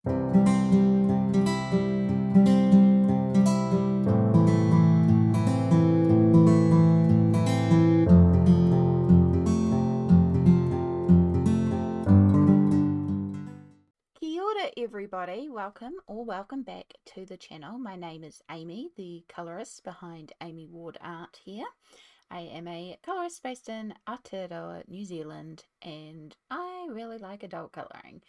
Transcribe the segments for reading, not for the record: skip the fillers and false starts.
Kia ora everybody, welcome back to the channel. My name is Amy, the colorist behind Amy Ward Art here. I am a colorist based in Aotearoa, New Zealand, and I really like adult coloring.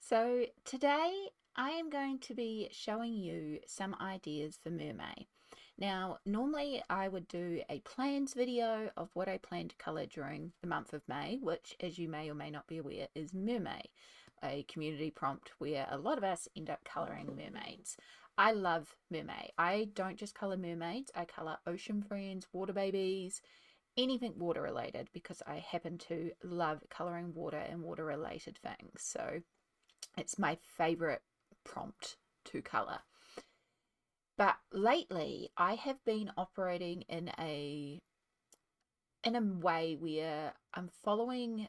So today I am going to be showing you some ideas for Mermay. Now, normally I would do a plans video of what I plan to colour during the month of May, which, as you may or may not be aware, is Mermay, a community prompt where a lot of us end up colouring mermaids. I love Mermay. I don't just colour mermaids, I colour ocean friends, water babies, anything water related, because I happen to love colouring water and water related things. So it's my favourite prompt to colour. But lately I have been operating in a way where I'm following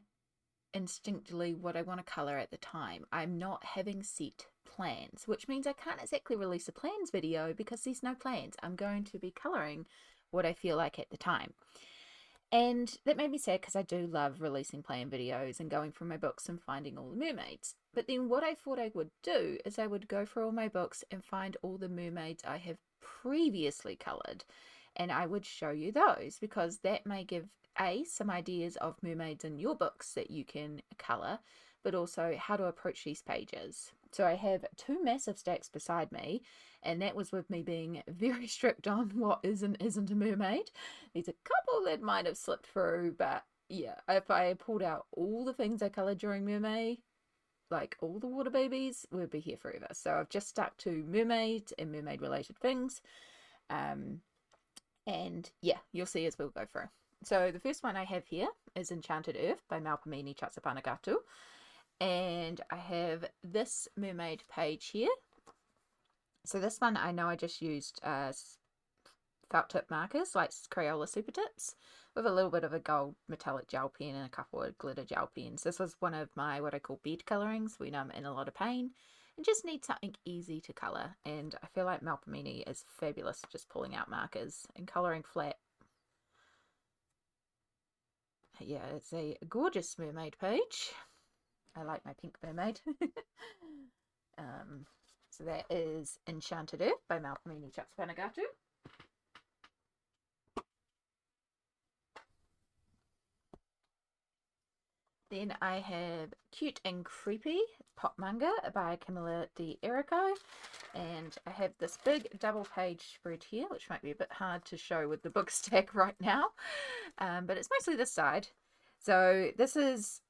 instinctively what I want to colour at the time. I'm not having set plans, which means I can't exactly release a plans video because there's no plans. I'm going to be colouring what I feel like at the time. And that made me sad because I do love releasing plan videos and going through my books and finding all the mermaids. But then what I thought I would do is I would go through all my books and find all the mermaids I have previously coloured, and I would show you those because that may give some ideas of mermaids in your books that you can colour, but also how to approach these pages. So I have two massive stacks beside me, and that was with me being very strict on what is and isn't a mermaid. There's a couple that might have slipped through, but yeah, if I pulled out all the things I coloured during Mermay, like all the water babies, we'd be here forever. So I've just stuck to mermaids and mermaid related things. And yeah, you'll see as we'll go through. So the first one I have here is Enchanted Earth by Mermay Chatsapanagatu. And I have this mermaid page here. So this one I know I just used felt tip markers like Crayola Super Tips with a little bit of a gold metallic gel pen and a couple of glitter gel pens. This was one of my what I call bed colorings when I'm in a lot of pain and just need something easy to color, and I feel like Mermay is fabulous just pulling out markers and coloring flat. Yeah, it's a gorgeous mermaid page. I like my pink mermaid. So that is Enchanted Earth by Mermay Chatsapanagatu. Then I have Cute and Creepy Pop Manga by Camilla Di Erico. And I have this big double page spread here, which might be a bit hard to show with the book stack right now. But it's mostly this side. So this is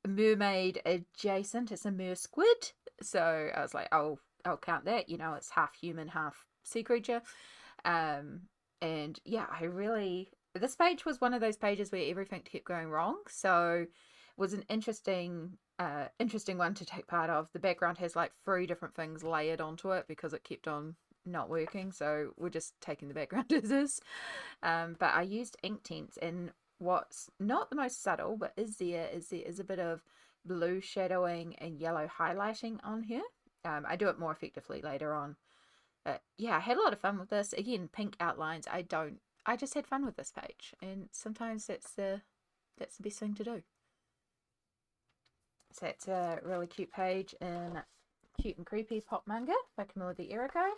mermaid adjacent. It's a mer squid. So I was like, I'll count that. You know, it's half human, half sea creature. And yeah, this page was one of those pages where everything kept going wrong. So was an interesting one to take part of. The background has like 3 different things layered onto it because it kept on not working, so we're just taking the background as is. But I used Inktense, and what's not the most subtle but is there is a bit of blue shadowing and yellow highlighting on here. I do it more effectively later on. Yeah, I had a lot of fun with this. Again, pink outlines. I just had fun with this page, and sometimes that's the best thing to do. So it's a really cute page in Cute and Creepy Pop Manga by Camilla Di Erico.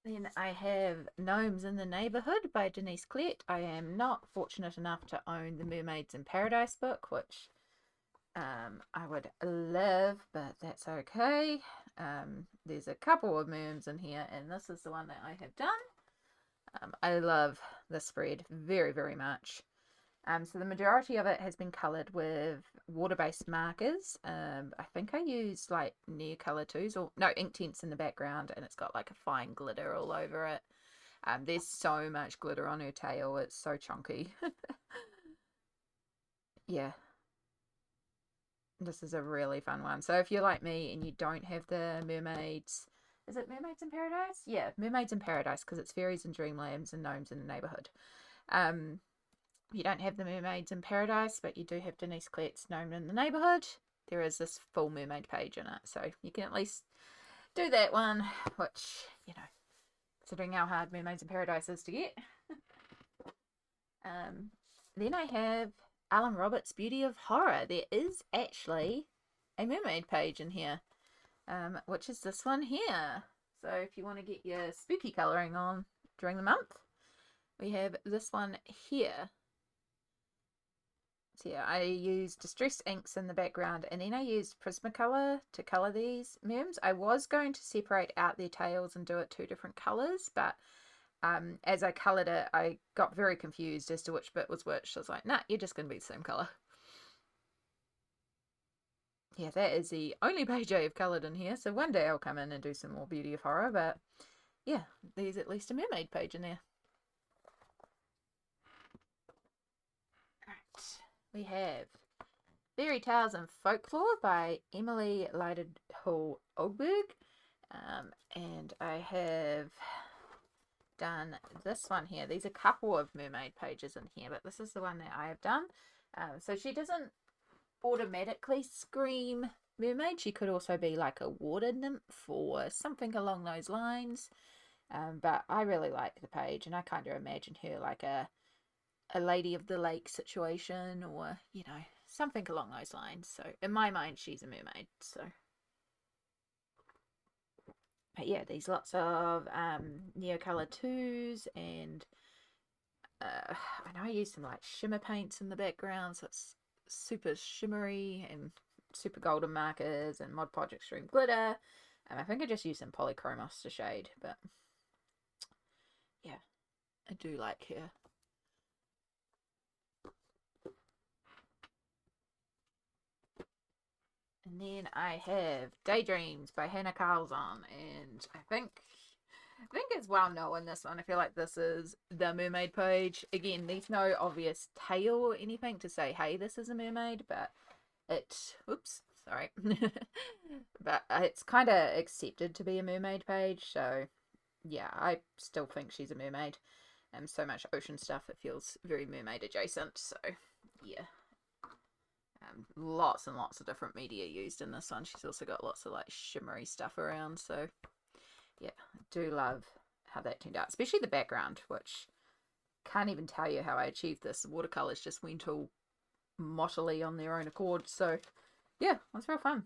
Then I have Gnomes in the Neighborhood by Denise Klett. I am not fortunate enough to own the Mermaids in Paradise book, which I would love, but that's okay. There's a couple of merms in here, and this is the one that I have done. I love this spread very, very much. So the majority of it has been coloured with water-based markers. I think I used like Neocolor 2s, or no, Inktense in the background, and it's got like a fine glitter all over it. There's so much glitter on her tail, it's so chunky. Yeah, this is a really fun one. So if you're like me and you don't have the Mermaids, is it Mermaids in Paradise? Yeah, Mermaids in Paradise, because it's fairies and dreamlands and gnomes in the neighborhood. you don't have the Mermaids in Paradise, but you do have Denise Clet's Gnome in the Neighbourhood, there is this full mermaid page in it. So you can at least do that one, which, you know, considering how hard Mermaids in Paradise is to get. Then I have Alan Roberts' Beauty of Horror. There is actually a mermaid page in here, which is this one here. So if you want to get your spooky colouring on during the month, we have this one here. So yeah, I used distressed inks in the background, and then I used Prismacolor to colour these merms. I was going to separate out their tails and do it 2 different colours, but as I coloured it, I got very confused as to which bit was which. So I was like, nah, you're just going to be the same colour. Yeah, that is the only page I have coloured in here. So one day I'll come in and do some more Beauty of Horror, but yeah, there's at least a mermaid page in there. Alright, we have Fairy Tales and Folklore by Emily Lighted-Hall Oldberg. And I have done this one here. There's a couple of mermaid pages in here, but this is the one that I have done. So she doesn't automatically scream mermaid. She could also be like a water nymph or something along those lines. But I really like the page, and I kind of imagine her like a Lady of the Lake situation, or, you know, something along those lines. So in my mind, she's a mermaid. So, but yeah, there's lots of Neocolor 2s, and I know I used some like shimmer paints in the background, so it's super shimmery, and super golden markers and Mod Podge Extreme glitter. I think I just used some polychromos to shade, but yeah, I do like her. And then I have Daydreams by Hannah Carlson, and I think it's well known, this one. I feel like this is the mermaid page. Again, there's no obvious tail or anything to say, hey, this is a mermaid, but oops, sorry. But it's kind of accepted to be a mermaid page, so yeah, I still think she's a mermaid. So much ocean stuff, it feels very mermaid adjacent, so yeah. Lots and lots of different media used in this one. She's also got lots of like shimmery stuff around, so yeah, I do love how that turned out, especially the background, which can't even tell you how I achieved this. The watercolors just went all mottily on their own accord, so yeah, it was real fun.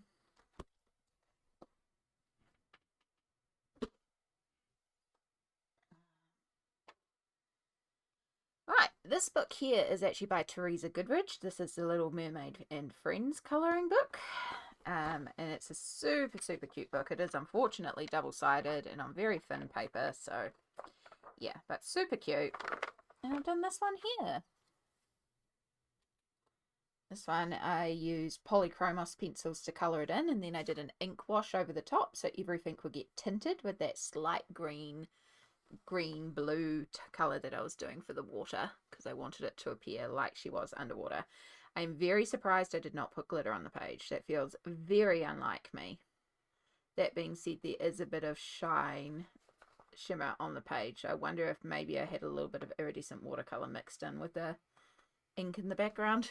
Right, this book here is actually by Teresa Goodrich. This is the Little Mermaid and Friends colouring book. And it's a super, super cute book. It is unfortunately double-sided and on very thin paper, so yeah, but super cute. And I've done this one here. This one I used polychromos pencils to colour it in, and then I did an ink wash over the top so everything would get tinted with that slight green blue colour that I was doing for the water, because I wanted it to appear like she was underwater. I'm very surprised I did not put glitter on the page. That feels very unlike me. That being said, there is a bit of shimmer on the page. I wonder if maybe I had a little bit of iridescent watercolour mixed in with the ink in the background.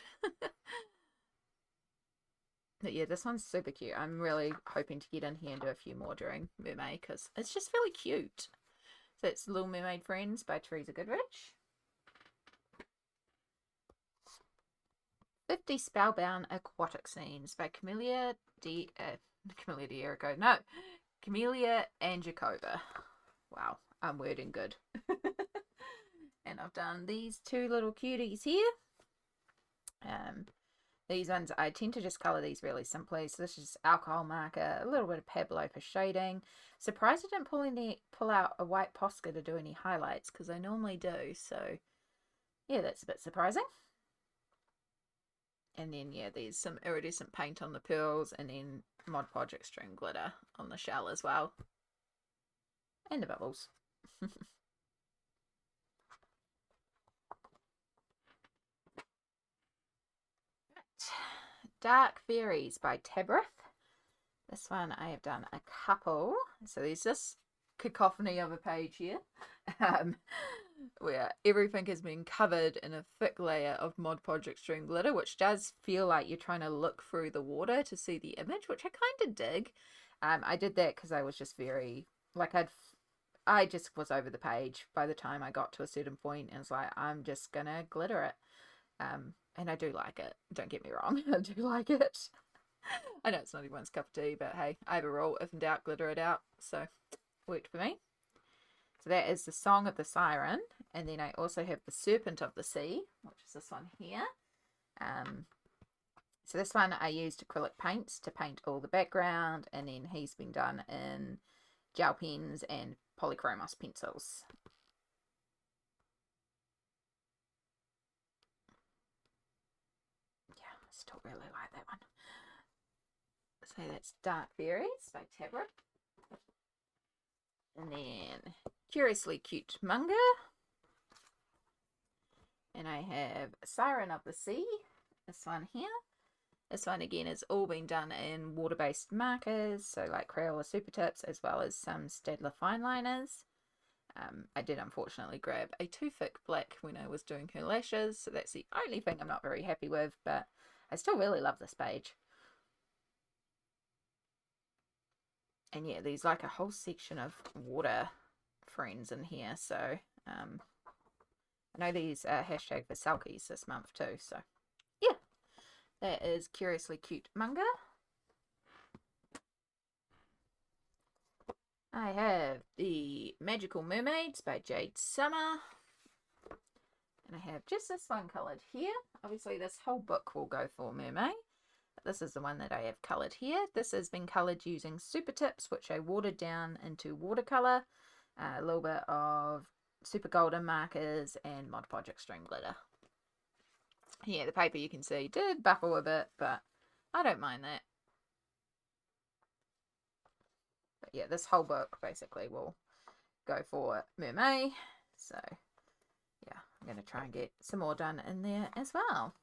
But yeah, this one's super cute. I'm really hoping to get in here and do a few more during Mermay, because it's just really cute. So it's Little Mermaid Friends by Teresa Goodrich. 50 Spellbound Aquatic Scenes by Camelia D'Erico. No, Camelia Anjakova. Wow, I'm wording good. And I've done these 2 little cuties here. These ones, I tend to just colour these really simply. So this is alcohol marker, a little bit of Pablo for shading. Surprised I didn't pull out a white Posca to do any highlights, because I normally do. So yeah, that's a bit surprising. And then yeah, there's some iridescent paint on the pearls, and then Mod Podge Extreme glitter on the shell as well. And the bubbles. Dark Fairies by Tabrith. This one I have done a couple. So there's this cacophony of a page here. where everything has been covered in a thick layer of Mod Podge Extreme glitter, which does feel like you're trying to look through the water to see the image, which I kind of dig. I did that because I was just very, like, I just was over the page by the time I got to a certain point, and it's like, I'm just gonna glitter it. And I do like it. Don't get me wrong, I do like it. I know it's not everyone's cup of tea, but hey, I have a rule: if in doubt, glitter it out. So, worked for me. So that is the Song of the Siren, and then I also have the Serpent of the Sea, which is this one here. So this one I used acrylic paints to paint all the background, and then he's been done in gel pens and polychromos pencils. Yeah, I still really like that one. So that's Dark Fairies by Tabra. And then Curiously Cute Manga. And I have Siren of the Sea, this one here. This one again has all been done in water-based markers, so like Crayola Super Tips, as well as some Staedtler fine liners. I did unfortunately grab a too thick black when I was doing her lashes, so that's the only thing I'm not very happy with, but I still really love this page. And yeah, there's like a whole section of water friends in here, so I know these are hashtag for Selkies this month too, so yeah, that is Curiously Cute Manga. I have the Magical Mermaids by Jade Summer. And I have just this one coloured here. Obviously this whole book will go for Mermay. This is the one that I have coloured here. This has been coloured using Super Tips, which I watered down into watercolour. A little bit of Super Golden markers and Mod Podge Extreme glitter. Yeah, the paper you can see did buckle a bit, but I don't mind that. But yeah, this whole book basically will go for Mermay. So yeah, I'm going to try and get some more done in there as well.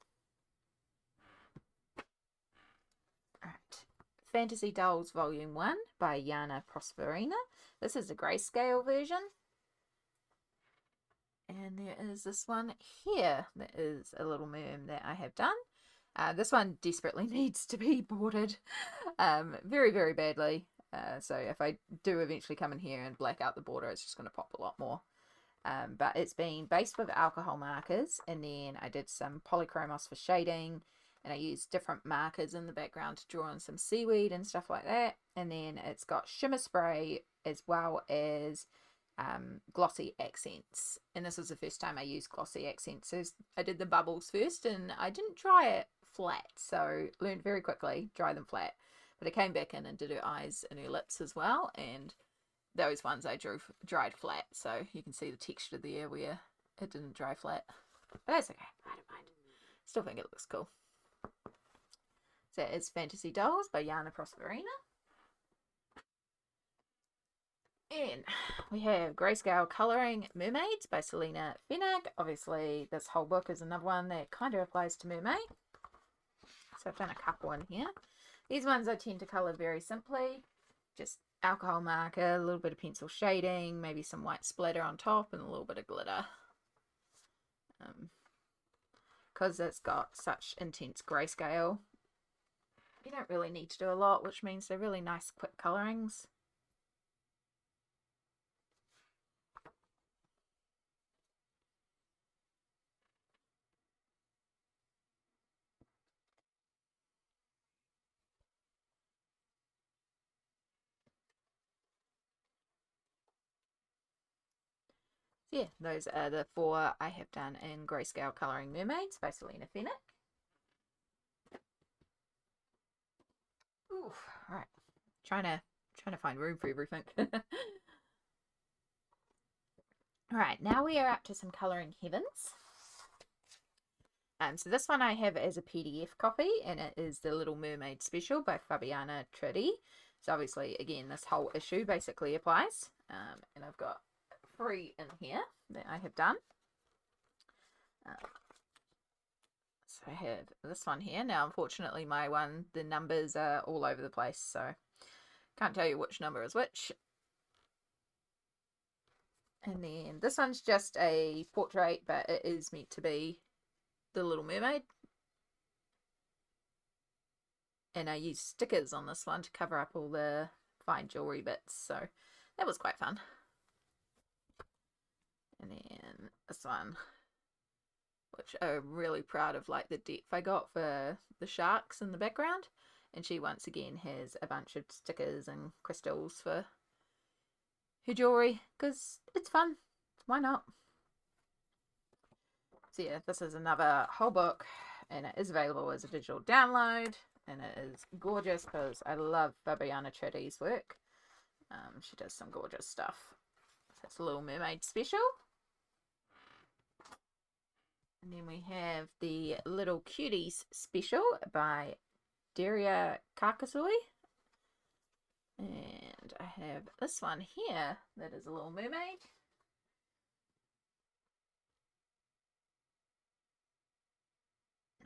Alright, Fantasy Dolls Volume 1 by Yana Prosperina. This is a grayscale version. And there is this one here that is a little merm that I have done. This one desperately needs to be bordered very, very badly. So if I do eventually come in here and black out the border, it's just going to pop a lot more. But it's been based with alcohol markers, and then I did some polychromos for shading, and I used different markers in the background to draw on some seaweed and stuff like that. And then it's got shimmer spray as well as glossy accents. And this was the first time I used glossy accents. So I did the bubbles first, and I didn't dry it flat, so learned very quickly, dry them flat. But I came back in and did her eyes and her lips as well, and those ones I dried flat, so you can see the texture there where it didn't dry flat. But that's okay, I don't mind. Still think it looks cool. So it's Fantasy Dolls by Yana Prosperina. And we have Grayscale Colouring Mermaids by Selena Fennig. Obviously, this whole book is another one that kind of applies to Mermay. So I've done a couple in here. These ones I tend to colour very simply. Just alcohol marker, a little bit of pencil shading, maybe some white splatter on top, and a little bit of glitter. Because it's got such intense grayscale, you don't really need to do a lot, which means they're really nice quick colorings. So yeah, those are the four I have done in Grayscale Colouring Mermaids by Selena Fennig. Ooh, right. Trying to find room for everything. Alright, now we are up to some Colouring Heavens. So this one I have as a PDF copy, and it is the Little Mermaid Special by Fabiana Tridi. So obviously, again, this whole issue basically applies. And I've got 3 in here that I have done. So I have this one here. Now, unfortunately, the numbers are all over the place, so can't tell you which number is which. And then this one's just a portrait, but it is meant to be the Little Mermaid. And I used stickers on this one to cover up all the fine jewelry bits, so that was quite fun. And then this one, which I'm really proud of, like the depth I got for the sharks in the background. And she once again has a bunch of stickers and crystals for her jewelry, because it's fun. Why not? So yeah, this is another whole book, and it is available as a digital download, and it is gorgeous because I love Fabiana Chitty's work. She does some gorgeous stuff. So it's a Little Mermaid special. And then we have the Little Cuties special by Daria Karkasoi. And I have this one here that is a Little Mermaid.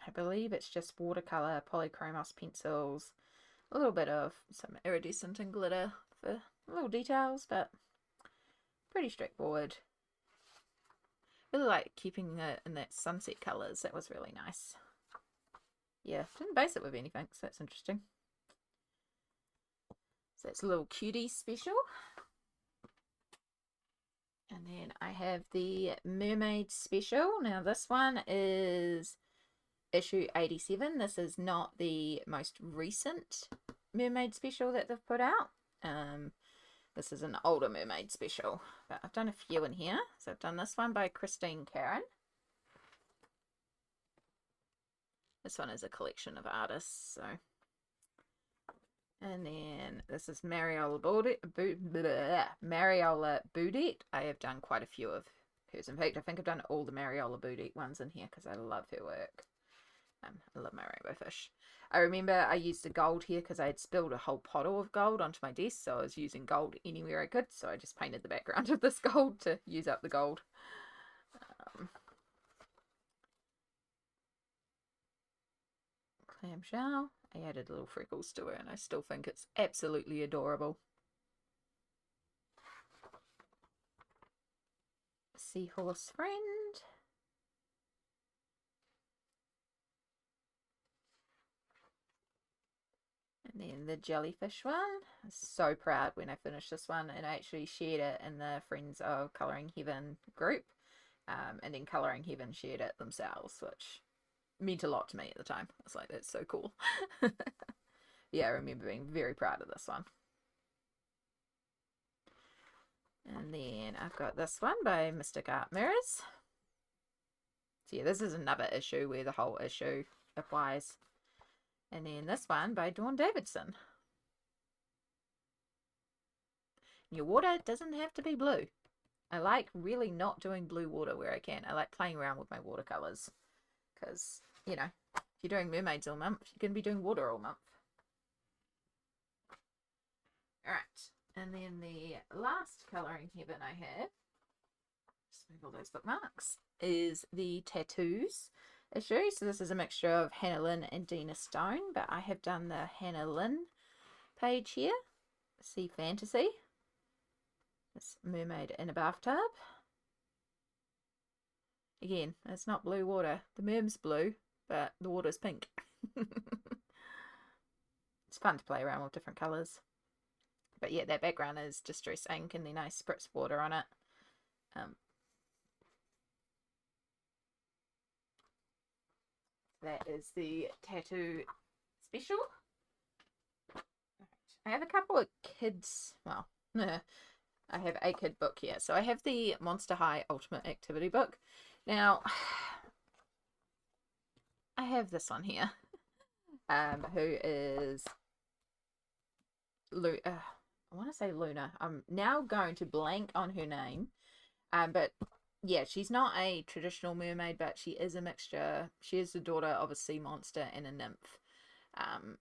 I believe it's just watercolor, polychromos pencils, a little bit of some iridescent and glitter for little details, but pretty straightforward. Really like keeping it in that sunset colours. That was really nice. Yeah, didn't base it with anything, so that's interesting. So it's a Little Cutie special. And then I have the Mermaid special. Now this one is issue 87. This is not the most recent Mermaid special that they've put out. This is an older Mermaid special, but I've done a few in here. So I've done this one by Christine Karen. This one is a collection of artists, so. And then this is Mariola Boudet. I have done quite a few of hers. In fact, I think I've done all the Mariola Boudet ones in here because I love her work. I love my rainbow fish. I remember I used the gold here because I had spilled a whole bottle of gold onto my desk, so I was using gold anywhere I could, so I just painted the background of this gold to use up the gold. Clamshell. I added little freckles to her, and I still think it's absolutely adorable. Seahorse friend. And then the jellyfish one. I'm so proud when I finished this one, and I actually shared it in the Friends of Colouring Heaven group. And then Colouring Heaven shared it themselves, which meant a lot to me at the time. I was like, that's so cool. Yeah, I remember being very proud of this one. And then I've got this one by Mystic Art Mirrors. So yeah, this is another issue where the whole issue applies. And then this one by Dawn Davidson. Your water doesn't have to be blue. I like really not doing blue water where I can. I like playing around with my watercolors. Because, you know, if you're doing mermaids all month, you're going to be doing water all month. Alright, and then the last Colouring Heaven I have, just move all those bookmarks, is the Tattoos issue. So this is a mixture of Hannah Lynn and Dina Stone, but I have done the Hannah Lynn page here. Sea Fantasy. This mermaid in a bathtub. Again, it's not blue water. The merm's blue, but the water's pink. It's fun to play around with different colours. But yeah, that background is distress ink and then I spritz water on it. That is the tattoo special. I have a couple of kids, well, I have a kid book here. So I have the Monster High Ultimate Activity book. Now, I have this one here, who is, I want to say Luna. I'm now going to blank on her name, but yeah, she's not a traditional mermaid, but she is a mixture. She is the daughter of a sea monster and a nymph.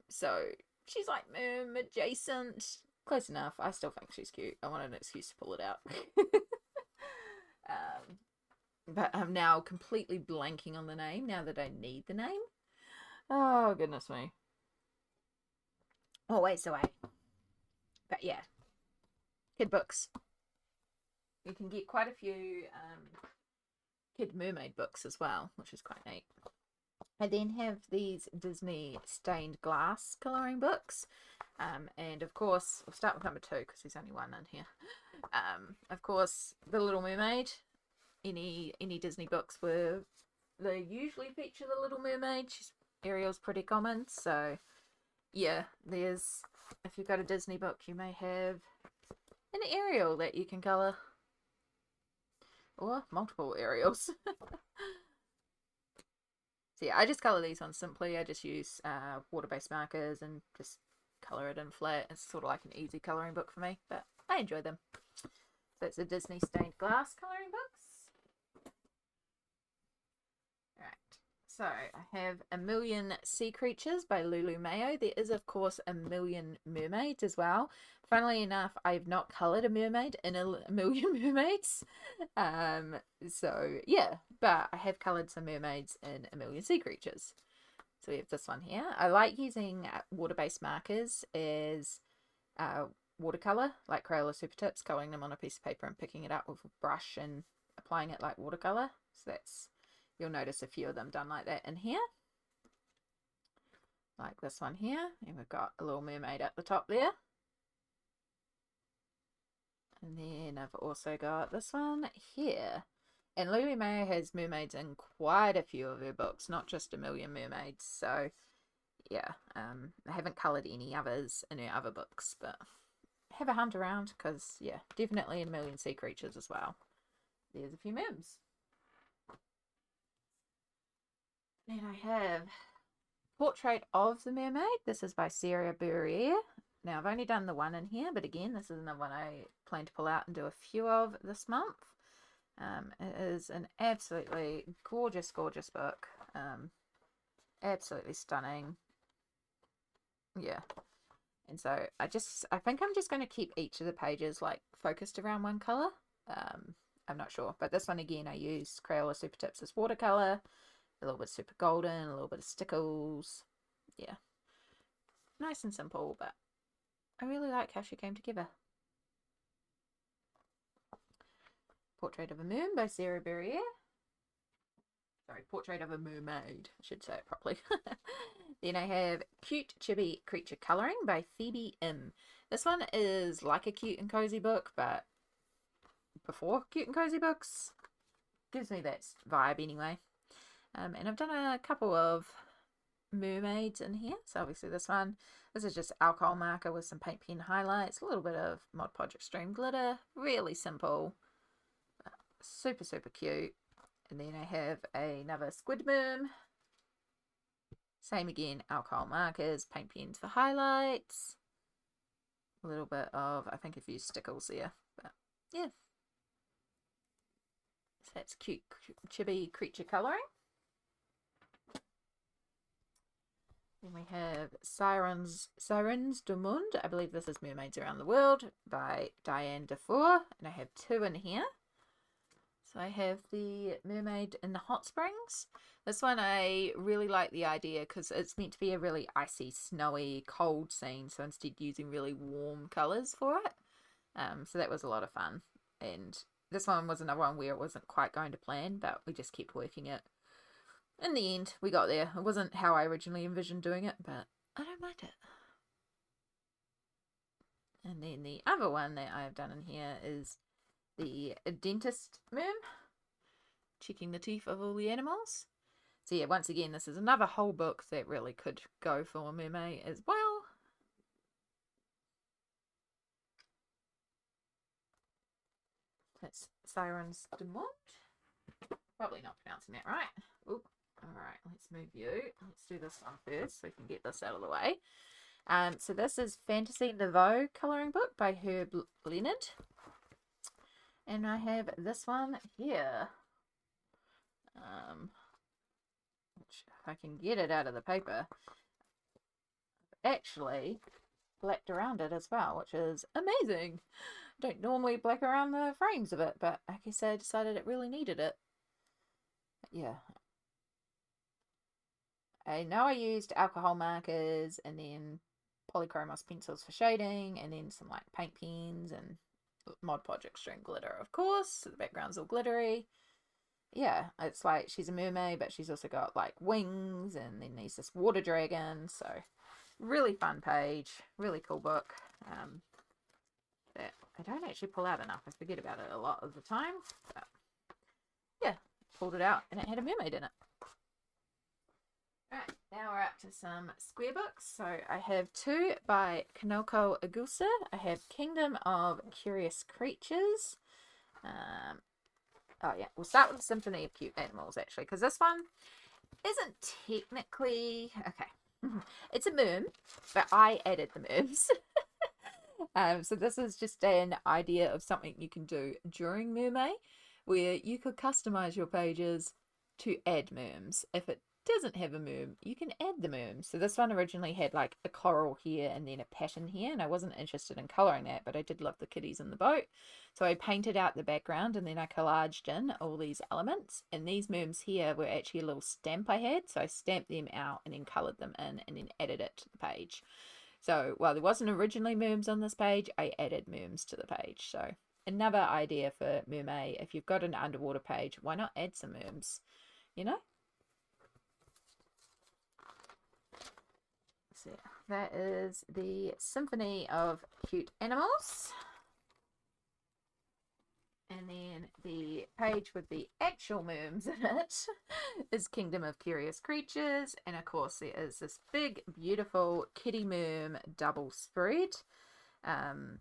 So she's like merm adjacent. Close enough. I still think she's cute. I want an excuse to pull it out. But I'm now completely blanking on the name now that I need the name. Oh, goodness me. Always away. But yeah. Kid books. you can get quite a few kid mermaid books as well, which is quite neat. I then have these Disney stained glass colouring books. And of course, we'll start with number 2 because there's only one in here. Of course, The Little Mermaid. Any Disney books they usually feature the Little Mermaid. Ariel's pretty common, so yeah, if you've got a Disney book, you may have an Ariel that you can colour, or multiple Ariels. So yeah, I just colour these ones simply. I just use water-based markers and just colour it in flat. It's sort of like an easy colouring book for me, but I enjoy them. So it's a Disney stained glass colouring books. Right, so I have A Million Sea Creatures by Lulu Mayo. There is, of course, A Million Mermaids as well. Funnily enough, I've not coloured a mermaid in A Million Mermaids. So yeah, but I have coloured some mermaids in A Million Sea Creatures. So we have this one here. I like using water-based markers as watercolour, like Crayola Super Tips, colouring them on a piece of paper and picking it up with a brush and applying it like watercolour. So you'll notice a few of them done like that in here. Like this one here. And we've got a little mermaid at the top there. And then I've also got this one here. And Lulu Mayo has mermaids in quite a few of her books, not just A Million Mermaids. So yeah, I haven't coloured any others in her other books, but have a hunt around because yeah, definitely in A Million Sea Creatures as well. There's a few merms. Then I have Portrait of the Mermaid. This is by Sarah Burrier. Now, I've only done the one in here, but again, this is another one I plan to pull out and do a few of this month. It is an absolutely gorgeous, gorgeous book. Absolutely stunning. Yeah. And so I think I'm just going to keep each of the pages like focused around one colour. I'm not sure. But this one again, I use Crayola Super Tips as watercolour. A little bit of Super Golden, a little bit of Stickles. Yeah. Nice and simple, but I really like how she came together. Portrait of a Moon by Sarah Berrier. Sorry, Portrait of a Mermaid. I should say it properly. Then I have Cute Chibi Creature Colouring by Phoebe M. This one is like a cute and cozy book, but before cute and cozy books. Gives me that vibe anyway. And I've done a couple of mermaids in here. So obviously this is just alcohol marker with some paint pen highlights, a little bit of Mod Podge Extreme glitter, really simple, super, super cute. And then I have another squid merm. Same again, alcohol markers, paint pens for highlights, a little bit of, I think I've used Stickles there, but yeah. So that's cute chibi creature colouring. Then we have Sirens du Monde. I believe this is Mermaids Around the World by Diane Dufour. And I have 2 in here. So I have the Mermaid in the Hot Springs. This one I really like the idea because it's meant to be a really icy, snowy, cold scene. So instead using really warm colours for it. So that was a lot of fun. And this one was another one where it wasn't quite going to plan, but we just kept working it. In the end, we got there. It wasn't how I originally envisioned doing it, but I don't mind it. And then the other one that I have done in here is the Dentist Merm, checking the teeth of all the animals. So yeah, once again, this is another whole book that really could go for a mermaid as well. That's Sirens du Monde. Probably not pronouncing that right. Oop. Alright, let's move you. Let's do this one first so we can get this out of the way. So this is Fantasy Nouveau colouring book by Herb Leonard. And I have this one here. Which, if I can get it out of the paper, actually blacked around it as well, which is amazing. Don't normally black around the frames of it, but I guess I decided it really needed it. Yeah. I know I used alcohol markers and then polychromos pencils for shading and then some like paint pens and Mod Podge Extreme glitter, of course. The background's all glittery. Yeah, it's like she's a mermaid, but she's also got like wings, and then there's this water dragon. So really fun page, really cool book. That I don't actually pull out enough. I forget about it a lot of the time. But yeah, pulled it out and it had a mermaid in it. Alright, now we're up to some square books. So I have two by Kanoko Agusa. I have Kingdom of Curious Creatures. Oh yeah, we'll start with the Symphony of Cute Animals actually, because this one isn't technically okay. It's a merm, but I added the merms. So this is just an idea of something you can do during Mermay, where you could customize your pages to add merms. If it doesn't have a merm, you can add the merms. So this one originally had like a coral here and then a pattern here, and I wasn't interested in coloring that, but I did love the kitties in the boat. So I painted out the background and then I collaged in all these elements, and these merms here were actually a little stamp I had, so I stamped them out and then colored them in and then added it to the page. So while there wasn't originally merms on this page, I added merms to the page. So another idea for Mermay, if you've got an underwater page, why not add some merms, you know? So that is the Symphony of Cute Animals. And then the page with the actual merms in it is Kingdom of Curious Creatures. And of course there is this big, beautiful kitty merm double spread. And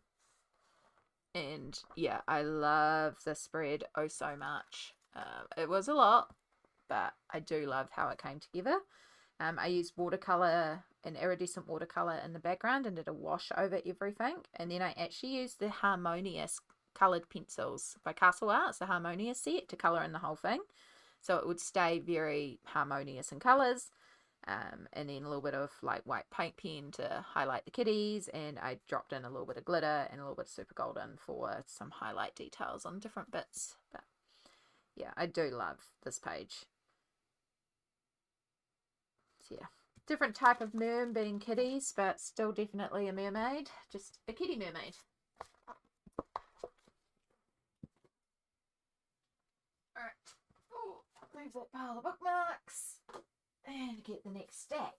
yeah, I love the spread oh so much. It was a lot, but I do love how it came together. I used watercolor, an iridescent watercolor in the background, and did a wash over everything. And then I actually used the Harmonious coloured pencils by Castle Arts, the Harmonious set, to colour in the whole thing. So it would stay very harmonious in colours. And then a little bit of like white paint pen to highlight the kitties, and I dropped in a little bit of glitter and a little bit of super golden for some highlight details on different bits. But yeah, I do love this page. So yeah, different type of merm being kitties, but still definitely a mermaid, just a kitty mermaid. Alright, move that pile of bookmarks and get the next stack.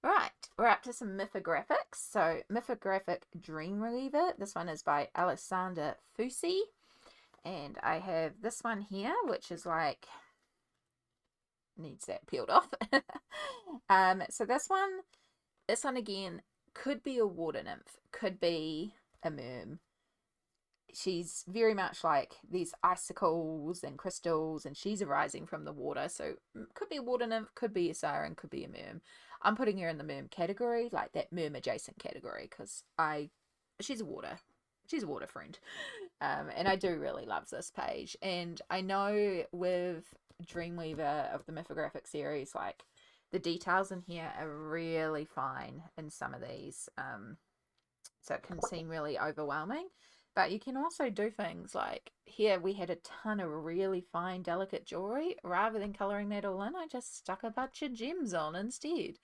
Right, we're up to some mythographics. So Mythographic Dreamweaver, this one is by Alessandra Fusi, and I have this one here, which is like, needs that peeled off. So this one again could be a water nymph, could be a merm. She's very much like these icicles and crystals, and she's arising from the water, so could be a water nymph, could be a siren, could be a merm. I'm putting her in the merm category, like that merm adjacent category, because she's a water friend. And I do really love this page, and I know with Dreamweaver of the Mythographic series, like the details in here are really fine in some of these, so it can seem really overwhelming. But you can also do things like here we had a ton of really fine, delicate jewelry. Rather than colouring that all in, I just stuck a bunch of gems on instead.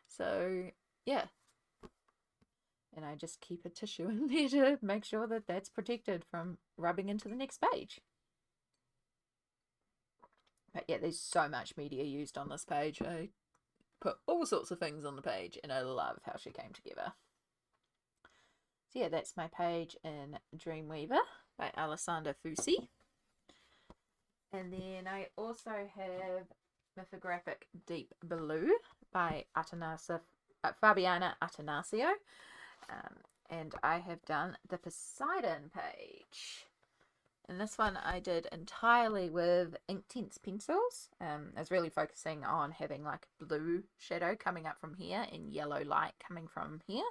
So yeah. And I just keep a tissue in there to make sure that that's protected from rubbing into the next page. But yeah, there's so much media used on this page. I put all sorts of things on the page, and I love how she came together. So yeah, that's my page in Dreamweaver by Alessandra Fusi. And then I also have Mythographic Deep Blue by Fabiana Atanasio. And I have done the Poseidon page. And this one I did entirely with Inktense pencils. I was really focusing on having like blue shadow coming up from here and yellow light coming from here.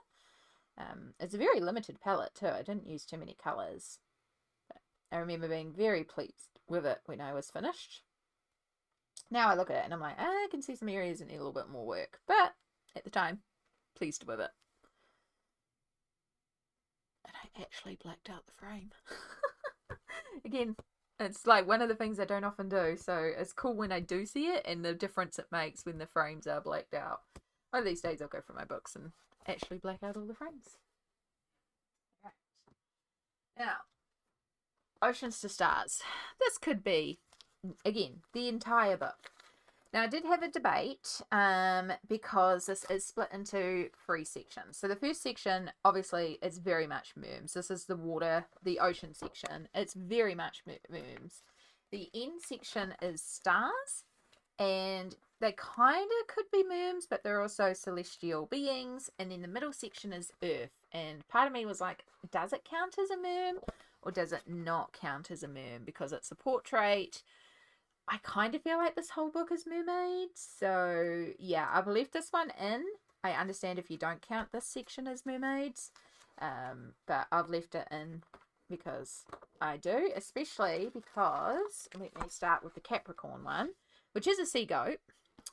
It's a very limited palette too. I didn't use too many colours. I remember being very pleased with it when I was finished. Now I look at it and I'm like, I can see some areas that need a little bit more work. But at the time, pleased with it. And I actually blacked out the frame. Again, it's like one of the things I don't often do. So it's cool when I do see it and the difference it makes when the frames are blacked out. One of these days I'll go through my books and actually black out all the frames. Right. Now, Oceans to Stars. This could be, again, the entire book. Now, I did have a debate because this is split into 3 sections. So the first section, obviously, is very much merms. This is the water, the ocean section. It's very much merms. The end section is stars, and they kind of could be merms, but they're also celestial beings. And then the middle section is earth. And part of me was like, does it count as a merm or does it not count as a merm? Because it's a portrait. I kind of feel like this whole book is mermaids. So yeah, I've left this one in. I understand if you don't count this section as mermaids. But I've left it in because I do. Especially because, let me start with the Capricorn one, which is a sea goat.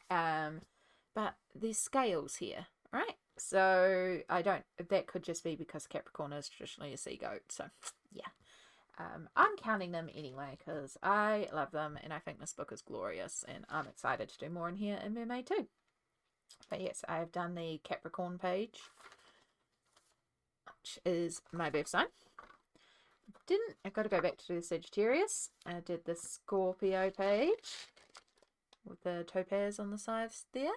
But there's scales here, right? So I don't, that could just be because Capricorn is traditionally a sea goat. So yeah. I'm counting them anyway because I love them and I think this book is glorious and I'm excited to do more in here in Mermaid too. But yes, I've done the Capricorn page, which is my birth sign. I've got to go back to the Sagittarius. I did the Scorpio page with the topaz on the sides there.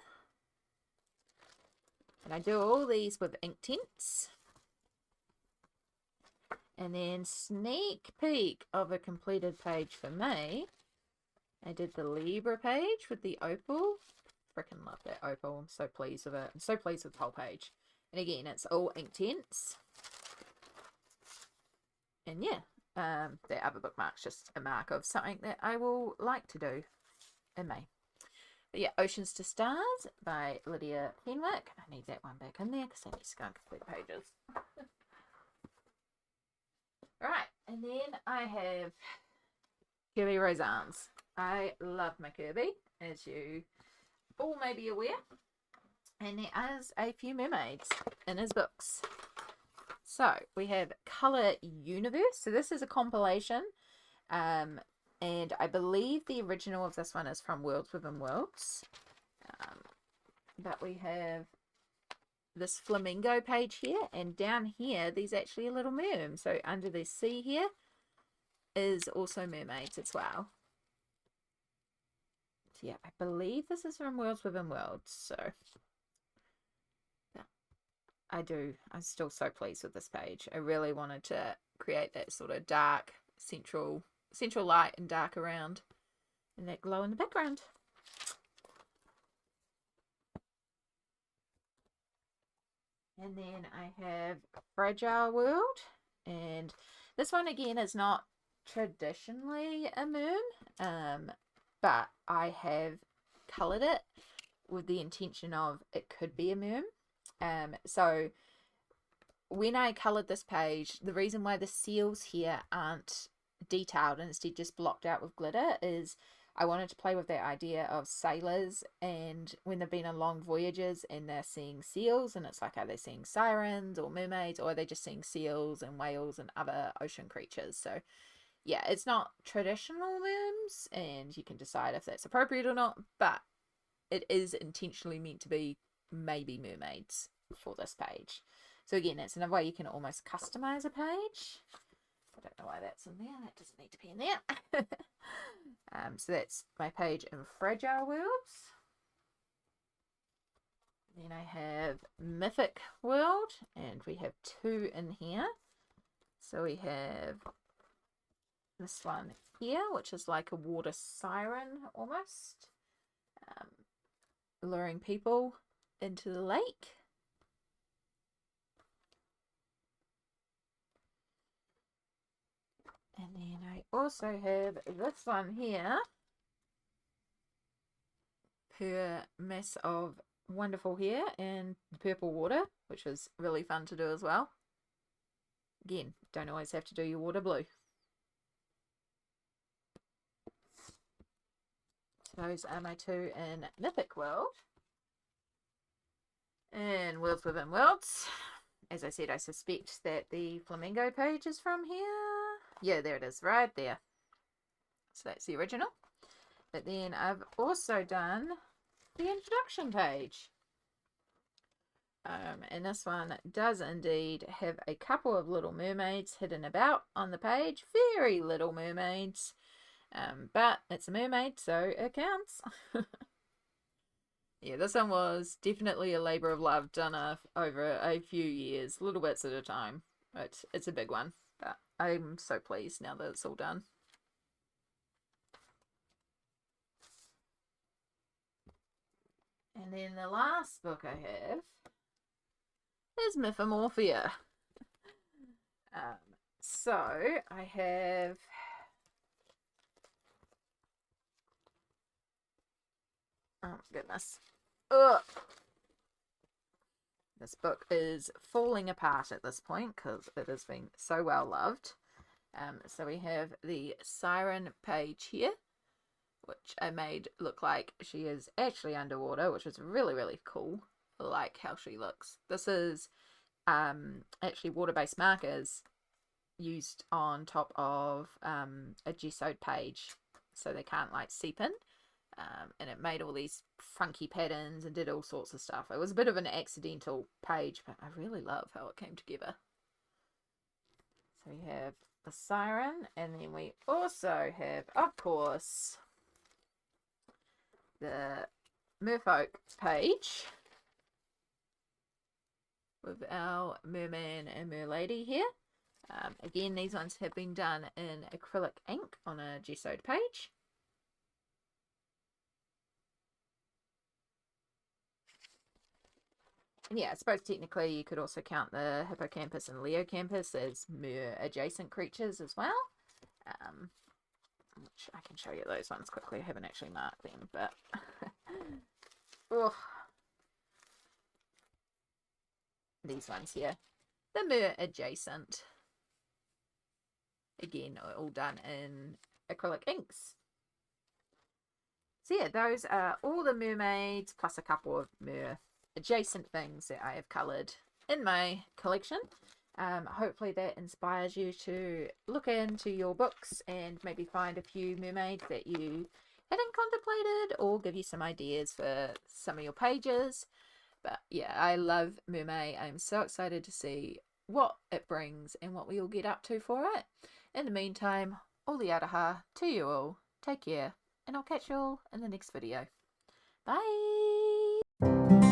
And I do all these with Inktense. And then sneak peek of a completed page for me. I did the Libra page with the opal. Freaking love that opal. I'm so pleased with it. I'm so pleased with the whole page. And again, it's all Inktense. And yeah, the other bookmark's just a mark of something that I will like to do in May. But yeah, Oceans to Stars by Lydia Fenwick. I need that one back in there because I need to go and complete pages. Right, and then I have Kirby Roseanne's. I love my Kirby, as you all may be aware. And there is a few mermaids in his books. So we have Colour Universe. So this is a compilation. And I believe the original of this one is from Worlds Within Worlds. But we have this flamingo page here, and down here there's actually a little merm. So under the sea here is also mermaids as well. So yeah, I believe this is from Worlds Within Worlds. So I'm still so pleased with this page. I really wanted to create that sort of dark central light and dark around and that glow in the background. And then I have Fragile World, and this one again is not traditionally a merm, but I have coloured it with the intention of it could be a merm. So when I coloured this page, the reason why the seals here aren't detailed and instead just blocked out with glitter is I wanted to play with that idea of sailors and when they've been on long voyages and they're seeing seals and it's like, are they seeing sirens or mermaids, or are they just seeing seals and whales and other ocean creatures? So yeah, it's not traditional merms and you can decide if that's appropriate or not, but it is intentionally meant to be maybe mermaids for this page. So again, that's another way you can almost customize a page. I don't know why that's in there. That doesn't need to be in there. So that's my page in Fragile Worlds. Then I have Mythic World, and we have 2 in here. So we have this one here, which is like a water siren almost, luring people into the lake. And then I also have this one here, per mess of wonderful hair and purple water, which was really fun to do as well. Again, don't always have to do your water blue. So those are my 2 in Mythic World. And Worlds Within Worlds, as I said, I suspect that the flamingo page is from here. Yeah, there it is, right there. So that's the original. But then I've also done the introduction page. And this one does indeed have a couple of little mermaids hidden about on the page. Very little mermaids. But it's a mermaid, so it counts. Yeah, this one was definitely a labour of love done over a few years, little bits at a time. It's a big one, but I'm so pleased now that it's all done. And then the last book I have is Mythomorphia. So I have oh goodness. Ugh. This book is falling apart at this point because it has been so well loved. So we have the siren page here, which I made look like she is actually underwater, which is really, really cool. I like how she looks. This is actually water-based markers used on top of a gessoed page so they can't like seep in. And it made all these funky patterns and did all sorts of stuff. It was a bit of an accidental page, but I really love how it came together. So we have the siren, and then we also have, of course, the merfolk page with our merman and merlady here. Again, these ones have been done in acrylic ink on a gessoed page. And yeah, I suppose technically you could also count the hippocampus and leocampus as mer adjacent creatures as well. Which I can show you those ones quickly. I haven't actually marked them, but oh, these ones here, the mer adjacent. Again, all done in acrylic inks. So yeah, those are all the mermaids plus a couple of mer adjacent things that I have coloured in my collection. Hopefully that inspires you to look into your books and maybe find a few mermaids that you hadn't contemplated, or give you some ideas for some of your pages. But yeah, I love Mermay. I'm so excited to see what it brings and what we all get up to for it. In the meantime, all the aroha to you all. Take care, and I'll catch you all in the next video. Bye!